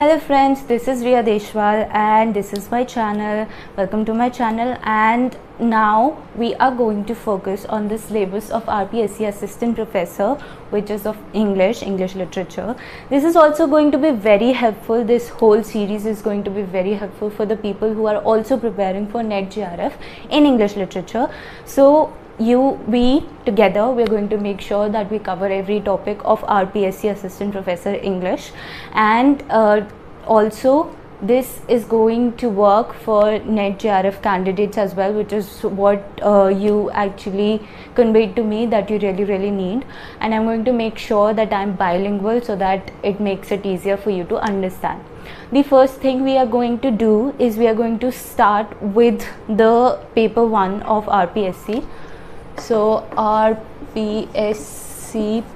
Hello friends, this is Riya Deshwal and this is my channel. Welcome to my channel, and now we are going to focus on the syllabus of RPSC Assistant Professor, which is of English Literature. This is also going to be very helpful. This whole series is going to be very helpful for the people who are also preparing for NET JRF in English Literature. So we together we're going to make sure that we cover every topic of RPSC Assistant Professor English, and also this is going to work for NET JRF candidates as well, which is what you actually conveyed to me that you really need. And I'm going to make sure that I'm bilingual so that it makes it easier for you to understand. The first thing we are going to do is we are going to start with the paper 1 of RPSC. So RPSC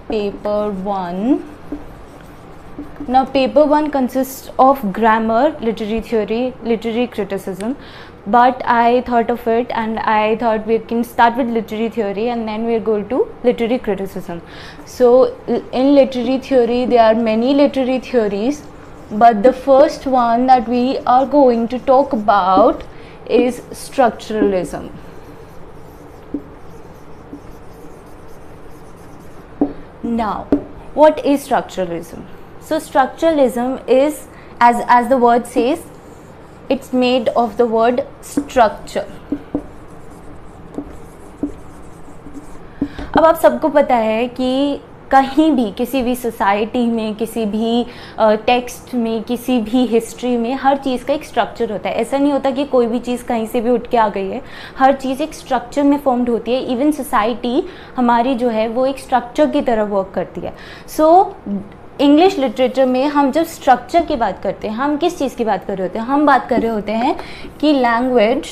paper 1. Now paper 1 consists of grammar, literary theory, literary criticism, but I thought of it and I thought we can start with literary theory and then we'll go to literary criticism. So in literary theory there are many literary theories, but the first one that we are going to talk about is structuralism. Now, what is structuralism? So structuralism is, as the word says, it's made of the word structure. अब आप सबको पता है कि कहीं भी किसी भी सोसाइटी में, किसी भी टेक्स्ट में, किसी भी हिस्ट्री में हर चीज़ का एक स्ट्रक्चर होता है. ऐसा नहीं होता कि कोई भी चीज़ कहीं से भी उठ के आ गई है. हर चीज़ एक स्ट्रक्चर में फॉर्म्ड होती है. इवन सोसाइटी हमारी जो है वो एक स्ट्रक्चर की तरह वर्क करती है. सो इंग्लिश लिटरेचर में हम जब स्ट्रक्चर की बात करते हैं, हम किस चीज़ की बात कर रहे होते हैं? हम बात कर रहे होते हैं कि लैंग्वेज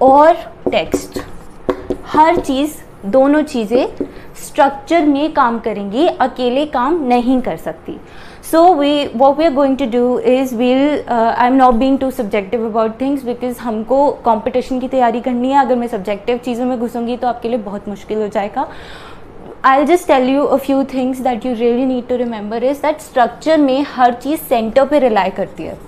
और टेक्स्ट, हर चीज़, दोनों चीज़ें स्ट्रक्चर में काम करेंगी, अकेले काम नहीं कर सकती. So what we are going to do is I'm not being too subjective about things because हमको कंपटीशन की तैयारी करनी है. अगर मैं सब्जेक्टिव चीज़ों में घुसूंगी तो आपके लिए बहुत मुश्किल हो जाएगा. I'll just tell you a few things that you really need to remember is that structure में हर चीज़ सेंटर पे रिलाई करती है.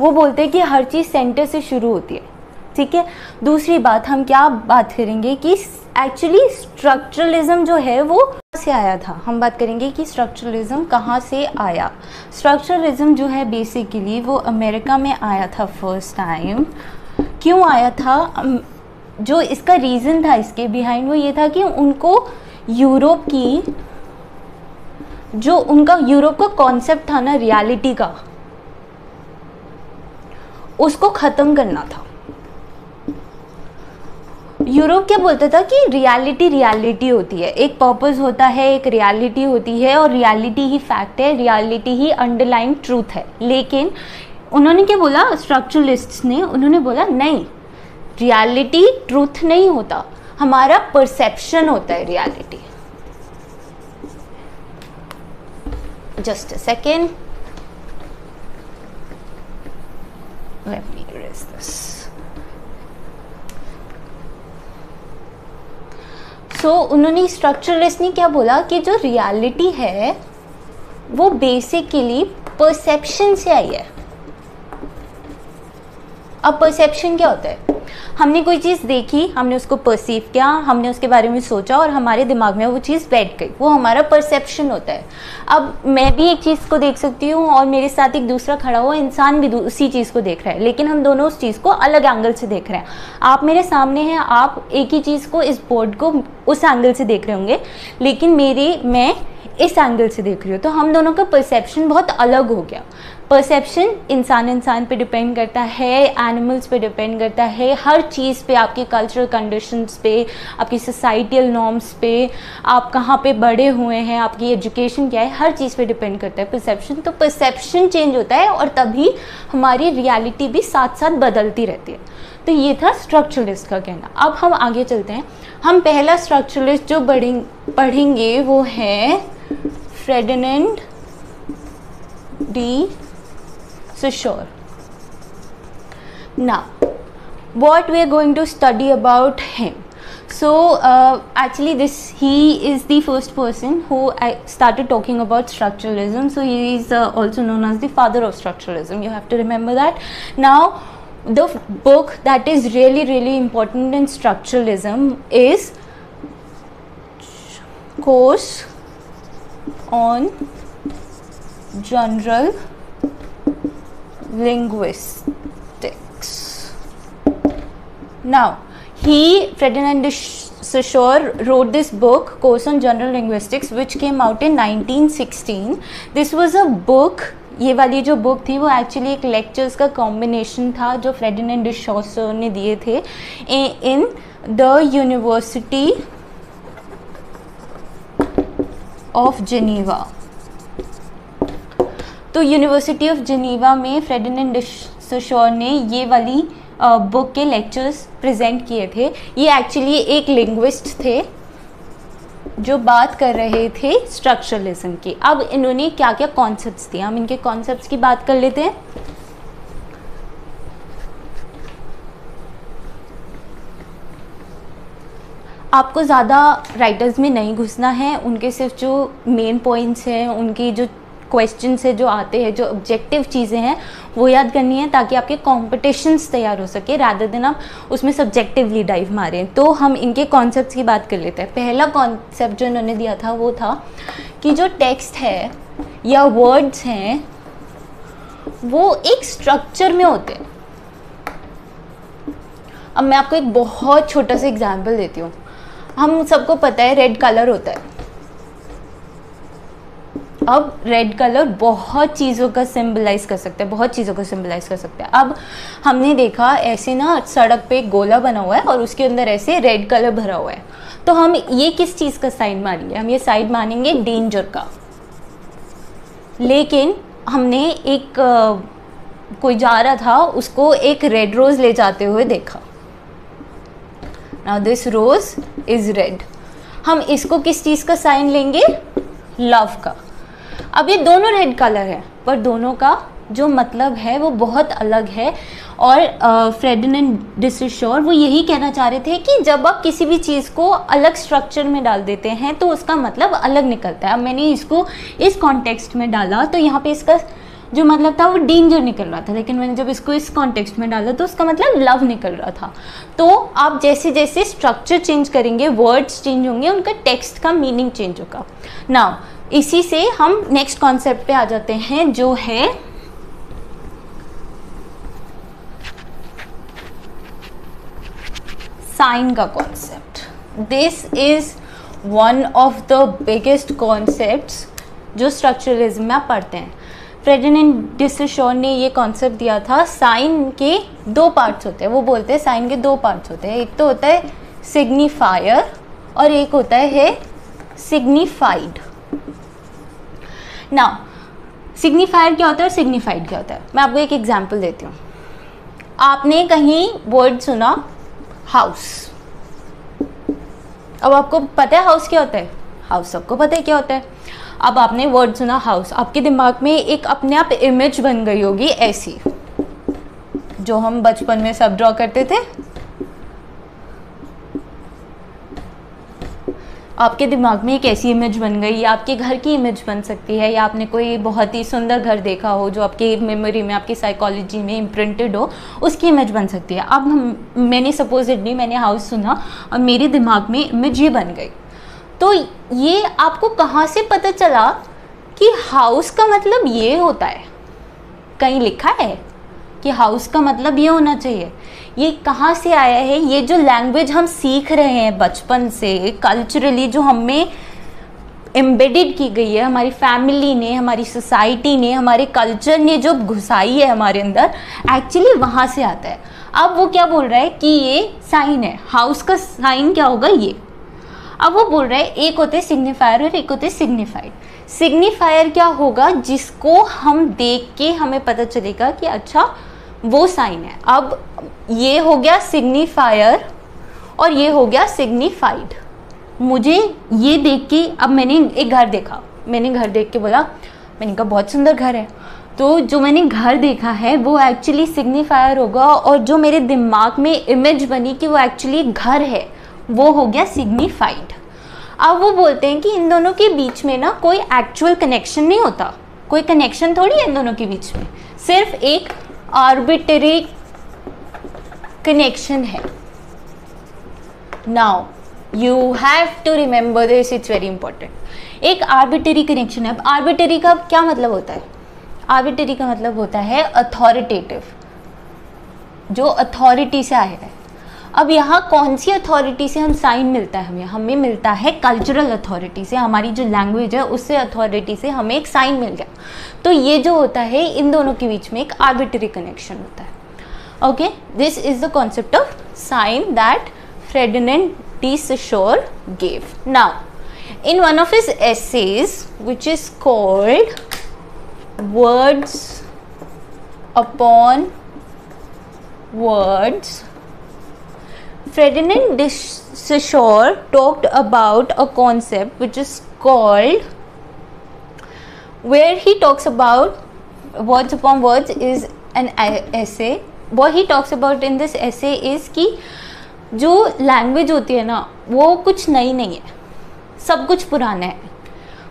वो बोलते हैं कि हर चीज़ सेंटर से शुरू होती है. ठीक है. दूसरी बात, हम क्या बात करेंगे कि एक्चुअली स्ट्रक्चरलिज्म जो है वो कहाँ से आया था. हम बात करेंगे कि स्ट्रक्चरलिज्म कहाँ से आया. स्ट्रक्चरलिज्म जो है बेसिकली वो अमेरिका में आया था फर्स्ट टाइम. क्यों आया था? जो इसका रीज़न था इसके बिहाइंड वो ये था कि उनको यूरोप की, जो उनका यूरोप का कॉन्सेप्ट था ना रियलिटी का, उसको ख़त्म करना था. यूरोप क्या बोलता था कि रियलिटी होती है, एक पर्पस होता है, एक रियलिटी होती है और रियलिटी ही फैक्ट है, रियलिटी ही अंडरलाइन ट्रूथ है. लेकिन उन्होंने क्या बोला, स्ट्रक्चरलिस्ट्स ने, उन्होंने बोला नहीं, रियलिटी ट्रूथ नहीं होता, हमारा परसेप्शन होता है reality. Just a second, let me erase this. So उन्होंने, स्ट्रक्चरलिस्ट ने क्या बोला कि जो रियलिटी है वो बेसिकली परसेप्शन से आई है. अब परसेप्शन क्या होता है? हमने कोई चीज़ देखी, हमने उसको परसीव किया, हमने उसके बारे में सोचा और हमारे दिमाग में वो चीज़ बैठ गई, वो हमारा परसेप्शन होता है. अब मैं भी एक चीज़ को देख सकती हूँ और मेरे साथ एक दूसरा खड़ा हुआ इंसान भी उसी चीज़ को देख रहा है, लेकिन हम दोनों उस चीज़ को अलग एंगल से देख रहे हैं. आप मेरे सामने हैं, आप एक ही चीज़ को, इस बोर्ड को उस एंगल से देख रहे होंगे, लेकिन मैं इस एंगल से देख रही हूँ, तो हम दोनों का परसेप्शन बहुत अलग हो गया. परसेप्शन इंसान पे डिपेंड करता है, एनिमल्स पे डिपेंड करता है, हर चीज़ पे, आपकी कल्चरल कंडीशंस पे, आपकी सोसाइटल नॉर्म्स पे, आप कहाँ पे बड़े हुए हैं, आपकी एजुकेशन क्या है, हर चीज़ पे डिपेंड करता है परसेप्शन. तो परसेप्शन चेंज होता है और तभी हमारी रियलिटी भी साथ साथ बदलती रहती है. तो ये था स्ट्रक्चरलिस्ट का कहना. अब हम आगे चलते हैं. हम पहला स्ट्रक्चरलिस्ट जो पढ़ेंगे वो है फ्रेडर्डिनांड D Saussure. Now, what we are going to study about him. So actually he is the first person who I started talking about structuralism. So he is also known as the father of structuralism. You have to remember that. Now the book that is really important in structuralism is Course on General Linguistics. Now Ferdinand de Saussure wrote this book, Course on General Linguistics, which came out in 1916. This was a book, ये वाली जो book थी वो actually एक lectures का combination था जो फेर्डिनेंड day saucer ने दिए थे in the university of Geneva. तो यूनिवर्सिटी ऑफ जेनीवा में फेर्डिनेंड डे सॉसर ने ये वाली बुक के लेक्चर्स प्रेजेंट किए थे. ये एक्चुअली एक लिंग्विस्ट थे जो बात कर रहे थे स्ट्रक्चरलिज्म की. अब इन्होंने क्या क्या कॉन्सेप्ट्स दिए, हम इनके कॉन्सेप्ट्स की बात कर लेते हैं. आपको ज़्यादा राइटर्स में नहीं घुसना है, उनके सिर्फ जो मेन पॉइंट्स हैं, उनकी जो क्वेश्चन से जो आते हैं, जो ऑब्जेक्टिव चीज़ें हैं वो याद करनी है ताकि आपके कॉम्पिटिशन्स तैयार हो सके, रादर देन आप उसमें सब्जेक्टिवली डाइव मारें. तो हम इनके कॉन्सेप्ट्स की बात कर लेते हैं. पहला कॉन्सेप्ट जो इन्होंने दिया था वो था कि जो टेक्स्ट है या वर्ड्स हैं वो एक स्ट्रक्चर में होते हैं. अब मैं आपको एक बहुत छोटा सा एग्जाम्पल देती हूँ. हम सबको पता है रेड कलर होता है. अब रेड कलर बहुत चीज़ों का सिंबलाइज कर सकता है, बहुत चीज़ों को सिंबलाइज कर सकता है. अब हमने देखा ऐसे ना सड़क पे एक गोला बना हुआ है और उसके अंदर ऐसे रेड कलर भरा हुआ है. तो हम ये किस चीज़ का साइन मानेंगे? हम ये साइन मानेंगे डेंजर का. लेकिन हमने एक कोई जा रहा था, उसको एक रेड रोज़ ले जाते हुए देखा. Now this rose is red. हम इसको किस चीज़ का साइन लेंगे? लव का. अब ये दोनों रेड कलर है पर दोनों का जो मतलब है वो बहुत अलग है. और फेर्डिनेंड डे सॉसर वो यही कहना चाह रहे थे कि जब आप किसी भी चीज़ को अलग स्ट्रक्चर में डाल देते हैं तो उसका मतलब अलग निकलता है. अब मैंने इसको इस कॉन्टेक्स्ट में डाला तो यहाँ पे इसका जो मतलब था वो डेंजर निकल रहा था, लेकिन मैंने जब इसको इस कॉन्टेक्स्ट में डाला तो उसका मतलब लव निकल रहा था. तो आप जैसे जैसे स्ट्रक्चर चेंज करेंगे, वर्ड्स चेंज होंगे, उनका टेक्स्ट का मीनिंग चेंज होगा. नाउ इसी से हम नेक्स्ट कॉन्सेप्ट पे आ जाते हैं जो है साइन का concept. This is one of the biggest concepts जो स्ट्रक्चरलिज्म में आप पढ़ते हैं. फेर्डिनेंड डे सॉसर ने ये कॉन्सेप्ट दिया था. साइन के दो पार्ट्स होते हैं. वो बोलते हैं साइन के दो पार्ट्स होते हैं. एक तो होता है सिग्निफायर और एक होता है सिग्निफाइड. नाउ सिग्निफायर क्या होता है और सिग्निफाइड क्या होता है? मैं आपको एक एग्जांपल देती हूँ. आपने कहीं वर्ड सुना हाउस. अब आपको पता है हाउस क्या होता है? हाउस सबको पता है क्या होता है. अब आपने वर्ड सुना हाउस, आपके दिमाग में एक अपने आप इमेज बन गई होगी ऐसी, जो हम बचपन में सब ड्रॉ करते थे. आपके दिमाग में एक ऐसी इमेज बन गई, या आपके घर की इमेज बन सकती है, या आपने कोई बहुत ही सुंदर घर देखा हो जो आपकी मेमोरी में, आपकी साइकोलॉजी में इम्प्रिंटेड हो, उसकी इमेज बन सकती है. अब मैंने सपोजिटली मैंने हाउस सुना और मेरे दिमाग में इमेज ये बन गई. तो ये आपको कहाँ से पता चला कि हाउस का मतलब ये होता है? कहीं लिखा है कि हाउस का मतलब ये होना चाहिए? ये कहाँ से आया है? ये जो लैंग्वेज हम सीख रहे हैं बचपन से, कल्चरली जो हमें एम्बेडेड की गई है, हमारी फैमिली ने, हमारी सोसाइटी ने, हमारे कल्चर ने जो घुसाई है हमारे अंदर, एक्चुअली वहाँ से आता है. अब वो क्या बोल रहा है कि ये साइन है, हाउस का साइन क्या होगा? ये. अब वो बोल रहा है एक होते सिग्निफायर और एक होते सिग्निफाइड. सिग्निफायर क्या होगा? जिसको हम देख के हमें पता चलेगा कि अच्छा वो साइन है. अब ये हो गया सिग्निफायर और ये हो गया सिग्निफाइड. मुझे ये देख के, अब मैंने एक घर देखा, मैंने घर देख के बोला, मैंने कहा बहुत सुंदर घर है, तो जो मैंने घर देखा है वो एक्चुअली सिग्निफायर होगा, और जो मेरे दिमाग में इमेज बनी कि वो एक्चुअली घर है वो हो गया सिग्निफाइड। अब वो बोलते हैं कि इन दोनों के बीच में ना कोई एक्चुअल कनेक्शन नहीं होता, कोई कनेक्शन थोड़ी है इन दोनों के बीच में, सिर्फ एक आर्बिटरी कनेक्शन है। Now you have to remember this, it's very important. एक आर्बिटरी कनेक्शन है। आर्बिटरी का क्या मतलब होता है? आर्बिटरी का मतलब होता है अथॉरिटेटिव, जो अथॉरिटी से आया है। अब यहाँ कौन सी अथॉरिटी से हम साइन मिलता है? हमें मिलता है कल्चरल अथॉरिटी से, हमारी जो लैंग्वेज है उससे अथॉरिटी से हमें एक साइन मिल गया। तो ये जो होता है इन दोनों के बीच में एक आर्बिटरी कनेक्शन होता है। Okay, this is the concept of sine that Ferdinand de Saussure gave. Now, in one of his essays, which is called Words Upon Words, Ferdinand de Saussure talked about a concept which is called, where he talks about words upon words is an essay. What he talks about in this essay is कि जो language होती है ना वो कुछ नई नहीं है, सब कुछ पुराना है।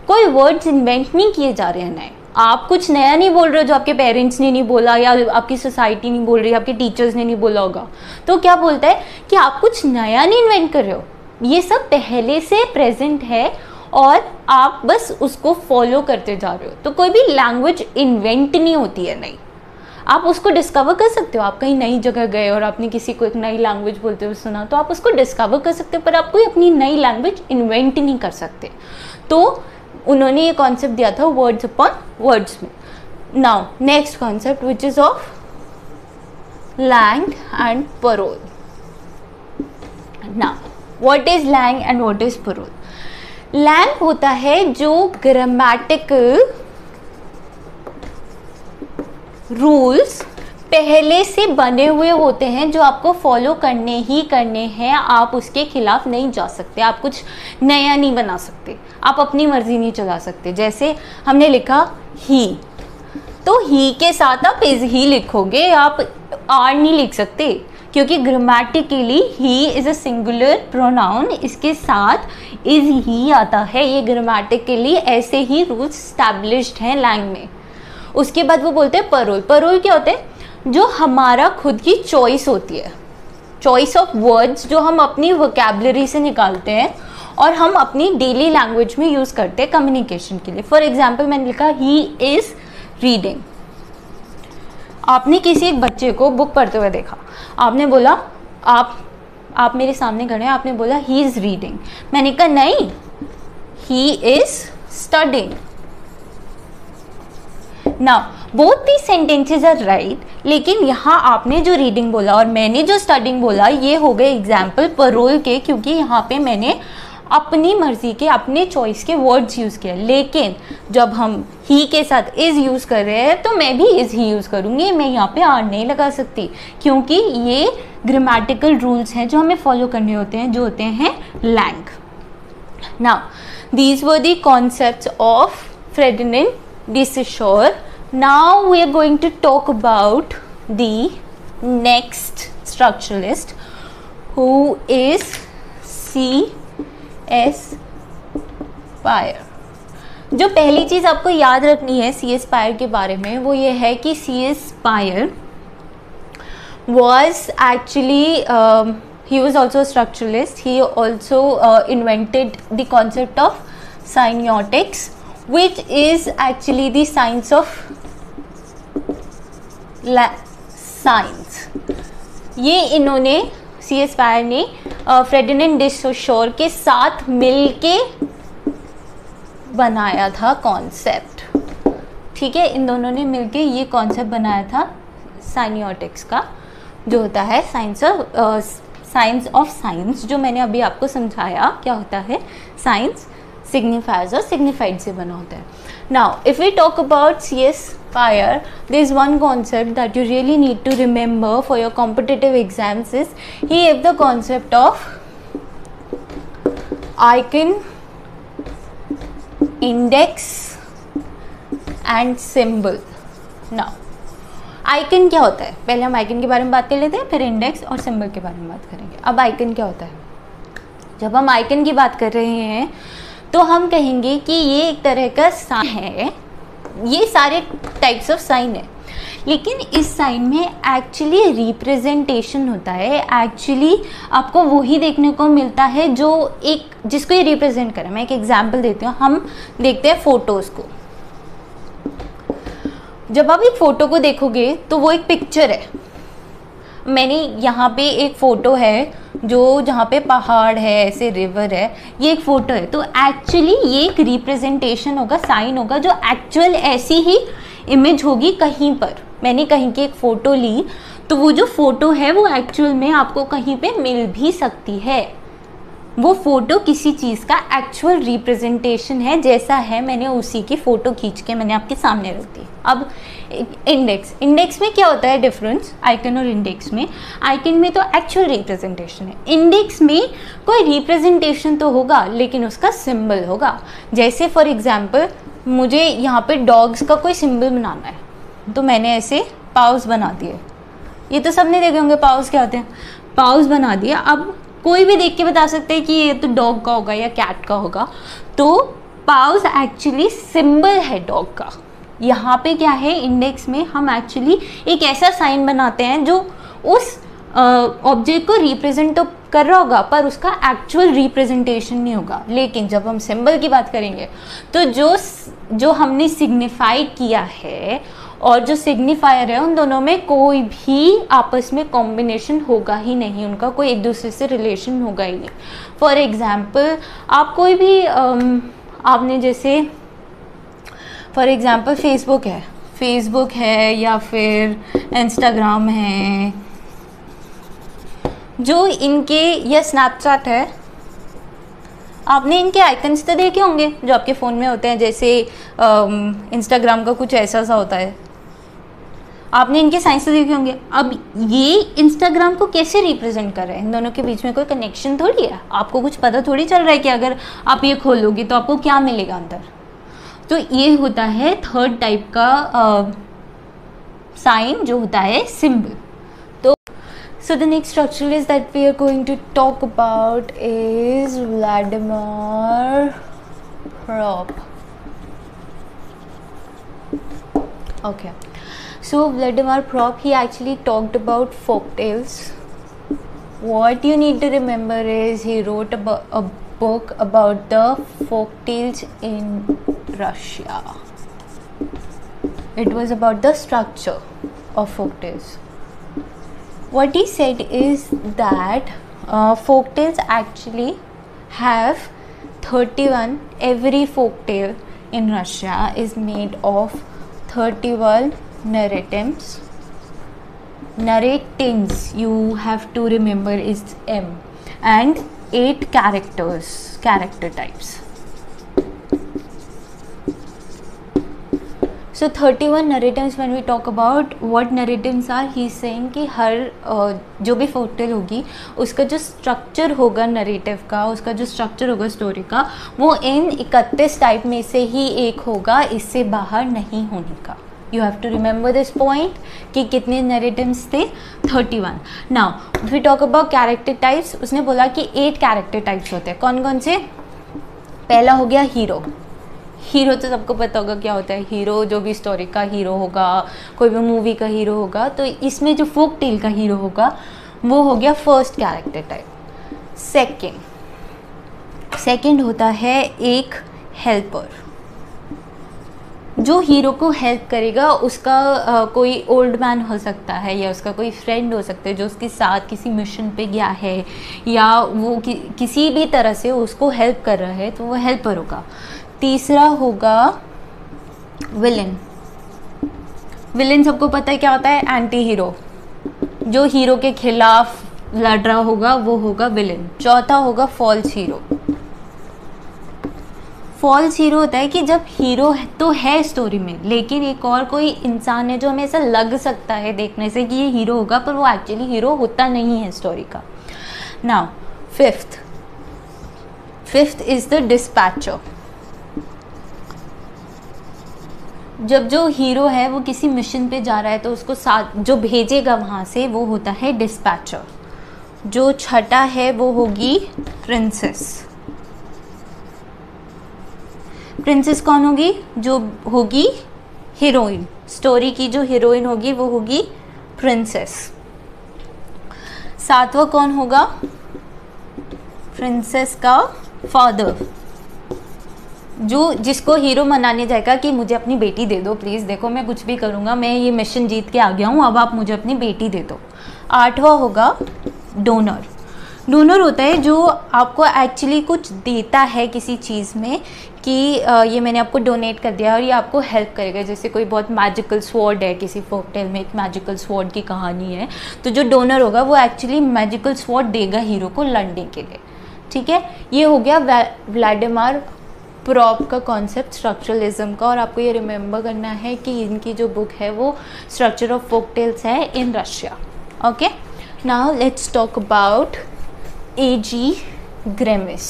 कोई वर्ड्स इन्वेंट नहीं किए जा रहे हैं नए। आप कुछ नया नहीं बोल रहे हो जो आपके पेरेंट्स ने नहीं बोला या आपकी सोसाइटी नहीं बोल रही, आपके टीचर्स ने नहीं बोला होगा। तो क्या बोलता है कि आप कुछ नया नहीं इन्वेंट कर रहे हो, ये सब पहले से प्रेजेंट है और आप बस उसको फॉलो करते जा रहे हो। तो कोई भी लैंग्वेज इन्वेंट नहीं होती है नई, आप उसको डिस्कवर कर सकते हो। आप कहीं नई जगह गए और आपने किसी को एक नई लैंग्वेज बोलते हुए सुना तो आप उसको डिस्कवर कर सकते हो, पर आप कोई अपनी नई लैंग्वेज इन्वेंट नहीं कर सकते। तो उन्होंने ये कॉन्सेप्ट दिया था वर्ड्स अपॉन वर्ड्स में। Now next concept which is of langue and parole. Now what is langue and what is parole? Langue होता है जो ग्रामेटिकल रूल्स पहले से बने हुए होते हैं जो आपको फॉलो करने ही करने हैं, आप उसके खिलाफ नहीं जा सकते, आप कुछ नया नहीं बना सकते, आप अपनी मर्जी नहीं चला सकते। जैसे हमने लिखा ही, तो ही के साथ आप इज ही लिखोगे, आप आर नहीं लिख सकते क्योंकि grammatically he is a singular pronoun, इसके साथ इज ही आता है। ये ग्रामेटिकली ऐसे ही रूल्स स्टैब्लिश्ड हैं लैंग में। उसके बाद वो बोलते हैं परोल। परोल क्या होते हैं? जो हमारा खुद की चॉइस होती है, चॉइस ऑफ वर्ड्स जो हम अपनी वोकैबुलरी से निकालते हैं और हम अपनी डेली लैंग्वेज में यूज़ करते हैं कम्युनिकेशन के लिए। फॉर एग्जाम्पल मैंने लिखा ही इज़ रीडिंग। आपने किसी एक बच्चे को बुक पढ़ते हुए देखा, आपने बोला आप मेरे सामने खड़े हैं, आपने बोला ही इज़ रीडिंग। मैंने कहा नहीं, he is studying. Now both the sentences are right, लेकिन यहाँ आपने जो रीडिंग बोला और मैंने जो स्टडिंग बोला ये हो गए एग्जाम्पल परोल के, क्योंकि यहाँ पे मैंने अपनी मर्जी के अपने चॉइस के वर्ड्स यूज़ किए। लेकिन जब हम ही के साथ इज़ यूज़ कर रहे हैं तो मैं भी इज़ ही यूज़ करूँगी, मैं यहाँ पे आर नहीं लगा सकती क्योंकि ये ग्रामेटिकल रूल्स हैं जो हमें फॉलो करने होते हैं, जो होते हैं langue. Now these were the concepts of Ferdinand de Saussure. Now we are going to talk about the next structuralist who is C.S. Spire. जो पहली चीज़ आपको याद रखनी है C.S. Spire के बारे में वो ये है कि C.S. Spire was actually he was also a structuralist. He also invented the concept of semiotics, which is actually the science of science. ये इन्होंने C.S. Spire ने Ferdinand de Saussure के साथ मिलके बनाया था कॉन्सेप्ट। ठीक है, इन दोनों ने मिलके ये कॉन्सेप्ट बनाया था साइनियोटिक्स का, जो होता है साइंस ऑफ साइंस, जो मैंने अभी आपको समझाया क्या होता है। साइंस सिग्निफायर्स और सिग्निफाइड से बना होता है। Now if we talk about C.S. Spire, there is one concept that you really need to remember for your competitive exams is he gave the concept of icon, index and symbol. Now icon क्या होता है? पहले हम icon के बारे में बात कर लेते हैं, फिर इंडेक्स और सिंबल के बारे में बात करेंगे। अब आइकन क्या होता है? जब हम आइकन की बात कर रहे हैं तो हम कहेंगे कि ये एक तरह का साइन है, ये सारे टाइप्स ऑफ साइन है, लेकिन इस साइन में एक्चुअली रिप्रेजेंटेशन होता है। एक्चुअली आपको वही देखने को मिलता है जो एक जिसको ये रिप्रेजेंट करे। मैं एक एग्जांपल देती हूँ, हम देखते हैं फोटोज़ को। जब आप एक फ़ोटो को देखोगे तो वो एक पिक्चर है। मैंने यहाँ पे एक फ़ोटो है जो जहाँ पे पहाड़ है, ऐसे रिवर है, ये एक फ़ोटो है। तो एक्चुअली ये एक रिप्रेजेंटेशन होगा, साइन होगा, जो एक्चुअल ऐसी ही इमेज होगी कहीं पर। मैंने कहीं की एक फ़ोटो ली तो वो जो फ़ोटो है वो एक्चुअल में आपको कहीं पे मिल भी सकती है। वो फ़ोटो किसी चीज़ का एक्चुअल रिप्रेजेंटेशन है, जैसा है मैंने उसी की फ़ोटो खींच के मैंने आपके सामने रख दी। अब इंडेक्स में क्या होता है डिफरेंस आइकन और इंडेक्स में? आइकन में तो एक्चुअल रिप्रेजेंटेशन है, इंडेक्स में कोई रिप्रेजेंटेशन तो होगा लेकिन उसका सिंबल होगा। जैसे फॉर एग्जांपल मुझे यहाँ पे डॉग्स का कोई सिंबल बनाना है तो मैंने ऐसे पाउस बना दिए। ये तो सबने देखे होंगे पाउस क्या होते हैं, पाउस बना दिया। अब कोई भी देख के बता सकते हैं कि ये तो डॉग का होगा या कैट का होगा। तो पाउस एक्चुअली सिंबल है डॉग का। यहाँ पे क्या है, इंडेक्स में हम एक्चुअली एक ऐसा साइन बनाते हैं जो उस ऑब्जेक्ट को रिप्रेजेंट तो कर रहा होगा पर उसका एक्चुअल रिप्रेजेंटेशन नहीं होगा। लेकिन जब हम सिंबल की बात करेंगे तो जो हमने सिग्निफाई किया है और जो सिग्निफायर है उन दोनों में कोई भी आपस में कॉम्बिनेशन होगा ही नहीं, उनका कोई एक दूसरे से रिलेशन होगा ही नहीं। फॉर एग्जांपल आप कोई भी आपने जैसे फॉर एग्जांपल फेसबुक है या फिर इंस्टाग्राम है, जो इनके या स्नैपचैट है, आपने इनके आइकन्स तो देखे होंगे जो आपके फ़ोन में होते हैं। जैसे इंस्टाग्राम का कुछ ऐसा सा होता है, आपने इनके साइंस तो देखे होंगे। अब ये इंस्टाग्राम को कैसे रिप्रेजेंट कर रहे हैं? इन दोनों के बीच में कोई कनेक्शन थोड़ी है, आपको कुछ पता थोड़ी चल रहा है कि अगर आप ये खोलोगे तो आपको क्या मिलेगा अंदर। तो ये होता है थर्ड टाइप का साइन जो होता है symbol. So the next structure is that we are going to talk about is Vladimir Propp. Okay, so Vladimir Propp, he actually talked about folktales. What you need to remember is he wrote about a book about the folktales in Russia. It was about the structure of folktales. What he said is that folktales actually have 31. Every folktale in Russia is made of 31 narratings. Narratings, you have to remember, is M, and 8 character types. So 31 narratives when we talk about what narratives are, he is saying कि हर जो भी forktail होगी उसका जो structure होगा narrative का, उसका जो स्ट्रक्चर होगा स्टोरी का, वो इन 31 टाइप में से ही एक होगा, इससे बाहर नहीं होने का। You have to remember this point कि कितने नरेटिव्स थे, 31। Now we talk about character types. उसने बोला कि 8 कैरेक्टर टाइप्स होते हैं। कौन कौन से? पहला हो गया हीरो। हीरो तो सबको पता होगा क्या होता है। हीरो जो भी स्टोरी का हीरो होगा, कोई भी मूवी का हीरो होगा, तो इसमें जो फोक टेल का हीरो होगा वो हो गया फर्स्ट कैरेक्टर टाइप। सेकंड होता है एक हेल्पर, जो हीरो को हेल्प करेगा। उसका कोई ओल्ड मैन हो सकता है या उसका कोई फ्रेंड हो सकता है जो उसके साथ किसी मिशन पे गया है या वो किसी भी तरह से उसको हेल्प कर रहा है, तो वो हेल्पर होगा। तीसरा होगा विलन। विलन सबको पता है क्या होता है, एंटी हीरो, जो हीरो के खिलाफ लड़ रहा होगा वो होगा विलन। चौथा होगा फॉल्स हीरो। फॉल्स हीरो होता है कि जब हीरो तो है स्टोरी में, लेकिन एक और कोई इंसान है जो हमें ऐसा लग सकता है देखने से कि ये हीरो होगा, पर वो एक्चुअली हीरो होता नहीं है स्टोरी का। Now fifth is the dispatcher. जब जो हीरो है वो किसी मिशन पे जा रहा है तो उसको साथ जो भेजेगा वहाँ से वो होता है डिस्पैचर। जो छठा है वो होगी प्रिंसेस। प्रिंसेस कौन होगी? जो होगी हीरोइन, स्टोरी की जो हीरोइन होगी वो होगी प्रिंसेस। सातवां कौन होगा? प्रिंसेस का फादर, जो जिसको हीरो मनाने जाएगा कि मुझे अपनी बेटी दे दो प्लीज़, देखो मैं कुछ भी करूँगा, मैं ये मिशन जीत के आ गया हूँ, अब आप मुझे अपनी बेटी दे दो। आठवां होगा डोनर। डोनर होता है जो आपको एक्चुअली कुछ देता है किसी चीज़ में, कि ये मैंने आपको डोनेट कर दिया और ये आपको हेल्प करेगा। जैसे कोई बहुत मैजिकल स्वॉर्ड है, किसी फोकटेल में एक मैजिकल स्वॉर्ड की कहानी है, तो जो डोनर होगा वो एक्चुअली मैजिकल स्वॉर्ड देगा हीरो को लड़ने के लिए। ठीक है, ये हो गया व्लादिमीर प्रॉप का कॉन्सेप्ट स्ट्रक्चरलिज्म का। और आपको ये रिमेंबर करना है कि इनकी जो बुक है वो स्ट्रक्चर ऑफ फोकटेल्स है in Russia. Okay, now let's talk about A.G. Grimes.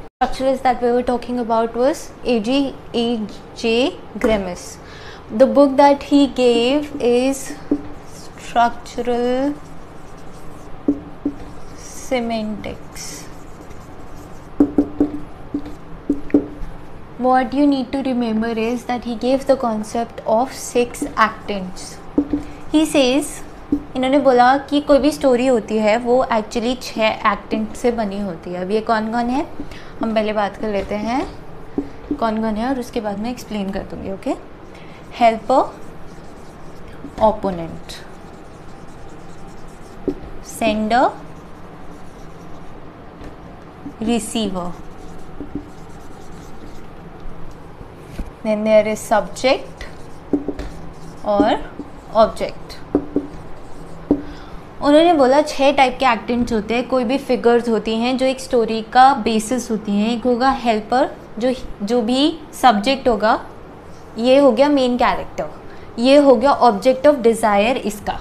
Structuralist that we were talking about was A.J. Grimes. The book that he gave is Structural Semantics. What you need to remember is that he gave the concept of 6 actants. He says, इन्होंने बोला कि कोई भी story होती है वो actually 6 एक्टेंट से बनी होती है। अब ये कौन कौन है हम पहले बात कर लेते हैं, कौन कौन है, और उसके बाद मैं एक्सप्लेन कर दूँगी। Okay, helper, opponent, sender, receiver, then there is subject और ऑब्जेक्ट। उन्होंने बोला 6 टाइप के एक्टेंट्स होते हैं, कोई भी फिगर्स होती हैं जो एक स्टोरी का बेसिस होती हैं। एक होगा हेल्पर, जो भी सब्जेक्ट होगा, ये हो गया मेन कैरेक्टर, ये हो गया ऑब्जेक्ट ऑफ डिज़ायर इसका।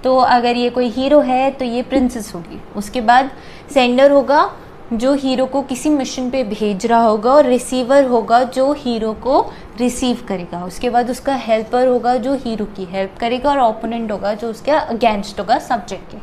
तो अगर ये कोई हीरो है तो ये प्रिंसेस होगी। उसके बाद सेंडर होगा जो हीरो को किसी मिशन पे भेज रहा होगा, और रिसीवर होगा जो हीरो को रिसीव करेगा। उसके बाद उसका हेल्पर होगा जो हीरो की हेल्प करेगा, और ओपोनेंट होगा जो उसके अगेंस्ट होगा सब्जेक्ट के।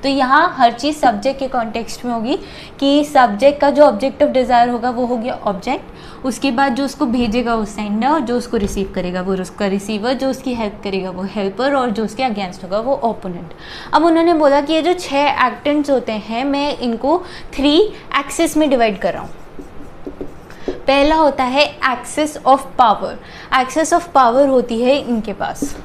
तो यहाँ हर चीज़ सब्जेक्ट के कॉन्टेक्स्ट में होगी कि सब्जेक्ट का जो ऑब्जेक्ट ऑफ डिज़ायर होगा वो हो गया ऑब्जेक्ट, उसके बाद जो उसको भेजेगा वो सेंडर, जो उसको रिसीव करेगा वो उसका रिसीवर, जो उसकी हेल्प करेगा वो हेल्पर, और जो उसके अगेंस्ट होगा वो ओपोनेंट। अब उन्होंने बोला कि ये जो 6 एक्टेंट्स होते हैं मैं इनको 3 एक्सिस में डिवाइड कर रहा हूँ। पहला होता है axis of power. Axis of power होती है इनके पास,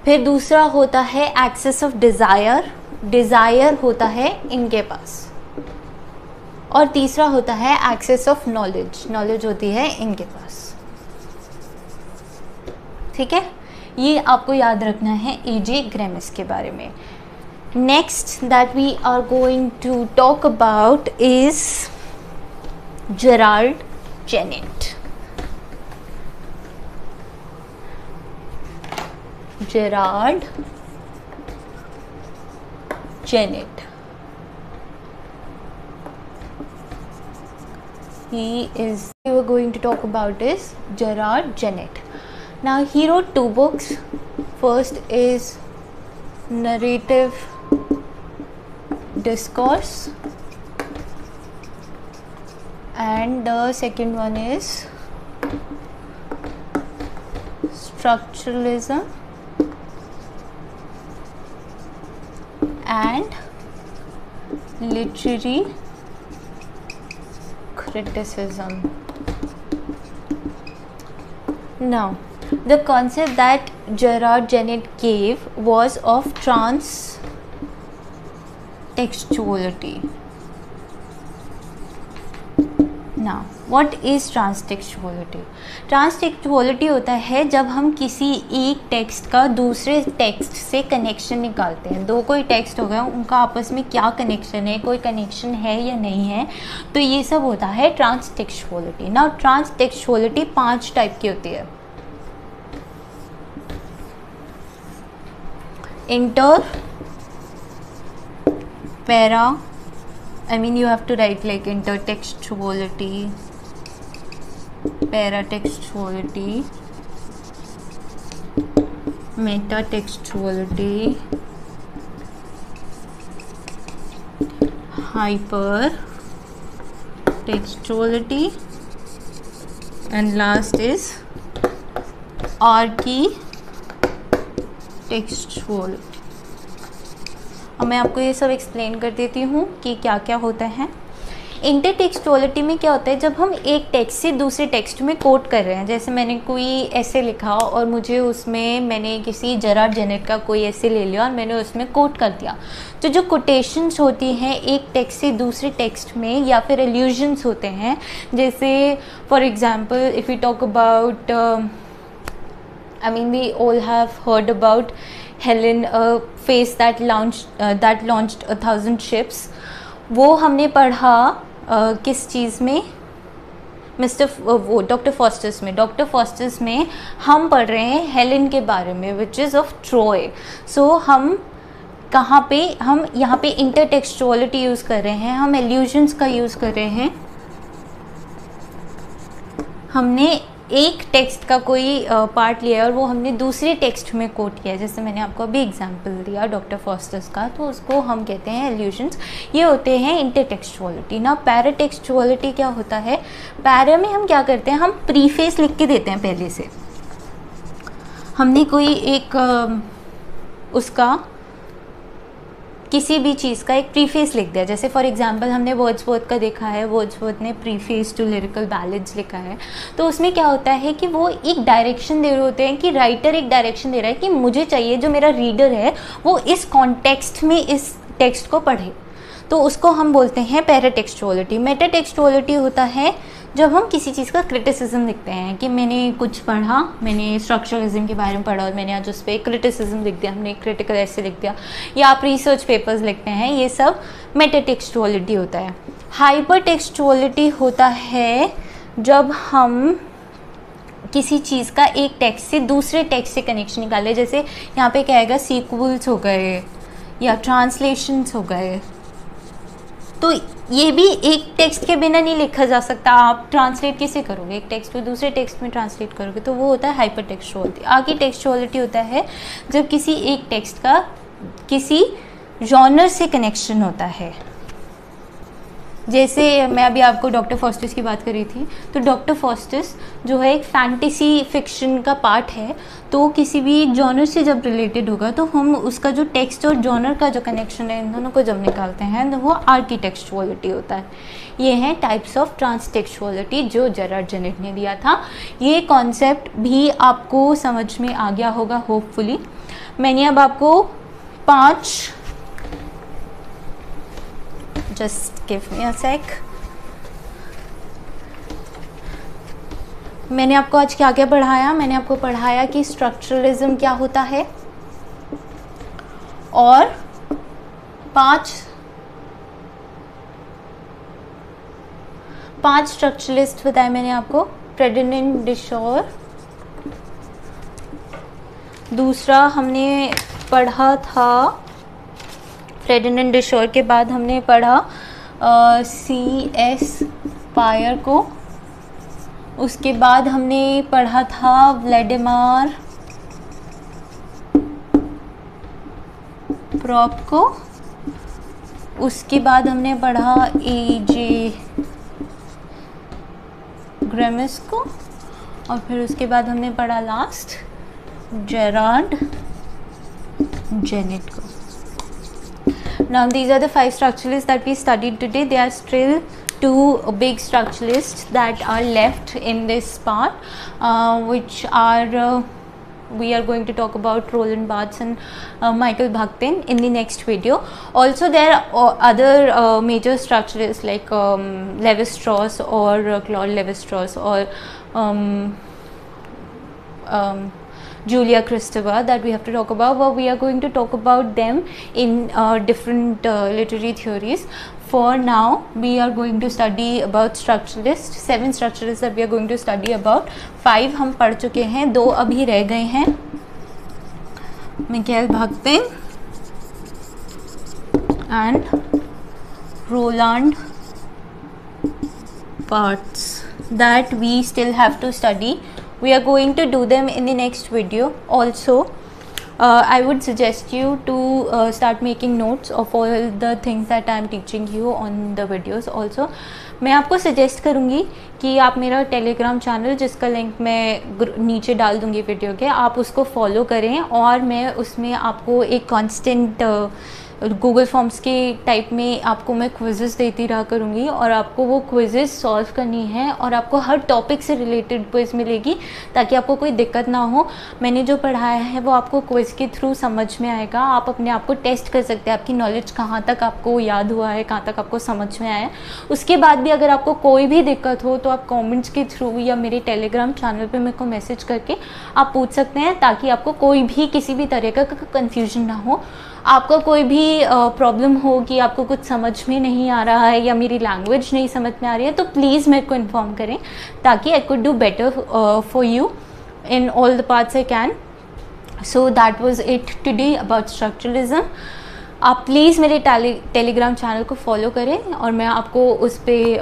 फिर दूसरा होता है एक्सिस ऑफ डिज़ायर, डिज़ायर होता है इनके पास, और तीसरा होता है एक्सिस ऑफ नॉलेज, नॉलेज होती है इनके पास। ठीक है, ये आपको याद रखना है A.J. Grimes के बारे में। Next that we are going to talk about is Gerald Genette. Gerard Genett. We were going to talk about is Gerard Genett. Now he wrote 2 books. First is Narrative Discourse, and the second one is Structuralism and Literary Criticism. Now, the concept that Gerard Genett gave was of transtextuality. Now, what is transtextuality? ट्रांसटेक्चुअलिटी होता है जब हम किसी एक text का दूसरे text से connection निकालते हैं। 2 कोई टेक्स्ट हो गया, उनका आपस में क्या कनेक्शन है, कोई कनेक्शन है या नहीं है, तो ये सब होता है ट्रांसटेक्चुअलिटी। ना ट्रांसटेक्चुअलिटी 5 टाइप की होती है। Inter, para, I mean you have to write like intertextuality, पैराटेक्सचुअलिटी, मेटाटेक्सचुअलिटी, hypertextuality, and last is architectuality. अब मैं आपको ये सब एक्सप्लेन कर देती हूँ कि क्या क्या होता है। इंटरटेक्सचुअलिटी में क्या होता है, जब हम एक टेक्स्ट से दूसरे टेक्स्ट में कोट कर रहे हैं, जैसे मैंने कोई ऐसे लिखा और मुझे उसमें मैंने किसी जेरार्ड जेनेट का कोई ऐसे ले लिया और मैंने उसमें कोट कर दिया, तो जो कोटेशंस होती हैं एक टेक्स्ट से दूसरे टेक्स्ट में या फिर एल्यूजन्स होते हैं, जैसे for example if you talk about I mean we all have heard about Helen, a face that launched 1,000 ships. वो हमने पढ़ा किस चीज़ में, वो डॉक्टर फॉस्टर्स में। डॉक्टर फॉस्टर्स में हम पढ़ रहे हैं हेलेन के बारे में, विच इज़ ऑफ ट्रोय। सो हम कहाँ पे, हम यहाँ पे इंटरटेक्सचुअलिटी यूज़ कर रहे हैं, हम एल्यूजन्स का यूज़ कर रहे हैं। हमने एक टेक्स्ट का कोई पार्ट लिया और वो हमने दूसरे टेक्स्ट में कोट किया, जैसे मैंने आपको अभी एग्जांपल दिया डॉक्टर फॉस्टर्स का, तो उसको हम कहते हैं एल्यूजन्स। ये होते हैं इंटरटेक्सचुअलिटी ना। पैराटेक्सचुअलिटी क्या होता है, पैरा में हम क्या करते हैं, हम प्रीफेस लिख के देते हैं पहले से। हमने कोई एक उसका किसी भी चीज़ का एक प्रीफेस लिख दिया, जैसे फॉर एग्जांपल हमने वर्ड्सवर्थ का देखा है, वर्ड्सवर्थ ने प्रीफेस टू लिरिकल बैलेड्स लिखा है, तो उसमें क्या होता है कि वो एक डायरेक्शन दे रहे होते हैं, कि राइटर एक डायरेक्शन दे रहा है कि मुझे चाहिए जो मेरा रीडर है वो इस कॉन्टेक्स्ट में इस टेक्स्ट को पढ़े, तो उसको हम बोलते हैं पैराटेक्सचुअलिटी। मेटाटेक्सचुअलिटी होता है जब हम किसी चीज़ का क्रिटिसिज्म लिखते हैं, कि मैंने कुछ पढ़ा, मैंने स्ट्रक्चरलिज्म के बारे में पढ़ा और मैंने आज उस पर क्रिटिसिज्म लिख दिया, हमने क्रिटिकल ऐसे लिख दिया, या आप रिसर्च पेपर्स लिखते हैं, ये सब मेटाटेक्सचुअलिटी होता है। हाइपरटेक्सचुअलिटी होता है जब हम किसी चीज़ का एक टेक्स्ट से दूसरे टेक्स्ट से कनेक्शन निकाले, जैसे यहाँ पे क्या आएगा, सीक्वल्स हो गए या ट्रांसलेशंस हो गए, तो ये भी एक टेक्स्ट के बिना नहीं लिखा जा सकता। आप ट्रांसलेट कैसे करोगे, एक टेक्स्ट को दूसरे टेक्स्ट में ट्रांसलेट करोगे, तो वो होता है हाइपरटेक्सचुअलिटी। आर्किटेक्चुअलिटी होता है जब किसी एक टेक्स्ट का किसी जॉनर से कनेक्शन होता है, जैसे मैं अभी आपको डॉक्टर फॉस्टर्स की बात कर रही थी, तो डॉक्टर फॉस्टर्स जो है एक फैंटेसी फिक्शन का पार्ट है, तो किसी भी जॉनर से जब रिलेटेड होगा तो हम उसका जो टेक्स्ट और जॉनर का जो कनेक्शन है इन दोनों को जब निकालते हैं तो वो आर्किटेक्चुअलिटी होता है। ये हैं टाइप्स ऑफ ट्रांसटेक्चुअलिटी जो जेरार्ड जेनेट ने दिया था। ये कॉन्सेप्ट भी आपको समझ में आ गया होगा होपफुली। मैंने अब आपको 5 Just give me a sec. मैंने आपको आज क्या क्या पढ़ाया, मैंने आपको पढ़ाया कि स्ट्रक्चरलिज्म क्या होता है, और 5 स्ट्रक्चरलिस्ट बताए मैंने आपको, फेर्डिनेंड डिशॉर। दूसरा हमने पढ़ा था फेर्डिनेंड डिशॉर के बाद हमने पढ़ा C.S. पायर को, उसके बाद हमने पढ़ा था व्लादिमीर प्रॉप को, उसके बाद हमने पढ़ा A.J. ग्रेमिस को, और फिर उसके बाद हमने पढ़ा लास्ट जेरार्ड जेनेट को। Now these are the 5 structuralists that we studied today. There are still 2 big structuralists that are left in this part, which are we are going to talk about Roland Barthes and Michael Bakhtin in the next video. Also there are other major structuralists like Lévi-Strauss or Claude Lévi-Strauss or Julia Kristeva that we have to talk about, but we are going to talk about them in different literary theories. For now we are going to study about structuralists, 7 structuralists that we are going to study about. 5 हम पढ़ चुके हैं, 2 अभी रह गए हैं, Mikail बाख्तिन and Roland Barthes. that we still have to study. We are going to do them in the next video. Also, I would suggest you to start making notes of all the things that I am teaching you on the videos. Also, मैं आपको suggest करूँगी कि आप मेरा Telegram channel, जिसका link मैं नीचे डाल दूँगी वीडियो के, आप उसको फॉलो करें और मैं उसमें आपको एक कांस्टेंट गूगल फॉर्म्स के टाइप में आपको मैं क्विज़ेस देती रहा करूँगी और आपको वो क्विज़ेस सॉल्व करनी है और आपको हर टॉपिक से रिलेटेड क्विज़ मिलेगी ताकि आपको कोई दिक्कत ना हो। मैंने जो पढ़ाया है वो आपको क्विज़ के थ्रू समझ में आएगा। आप अपने आप को टेस्ट कर सकते हैं, आपकी नॉलेज कहाँ तक आपको याद हुआ है, कहाँ तक आपको समझ में आया है। उसके बाद भी अगर आपको कोई भी दिक्कत हो तो आप कॉमेंट्स के थ्रू या मेरे टेलीग्राम चैनल पर मेरे को मैसेज करके आप पूछ सकते हैं, ताकि आपको कोई भी किसी भी तरह का कन्फ्यूजन ना हो। आपका कोई भी प्रॉब्लम हो कि आपको कुछ समझ में नहीं आ रहा है या मेरी लैंग्वेज नहीं समझ में आ रही है, तो प्लीज़ मेरे को इन्फॉर्म करें ताकि I could do better for you in all the parts I can. So that was it today about structuralism. आप प्लीज़ मेरे टेलीग्राम चैनल को फॉलो करें और मैं आपको उस पर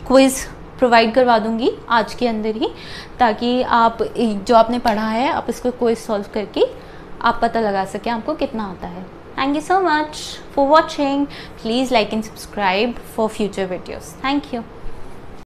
क्विज़ प्रोवाइड करवा दूँगी आज के अंदर ही, ताकि आप जो आपने पढ़ा है आप इसको क्विज़ सॉल्व करके आप पता लगा सकें आपको कितना आता है। Thank you so much for watching. Please like and subscribe for future videos. Thank you.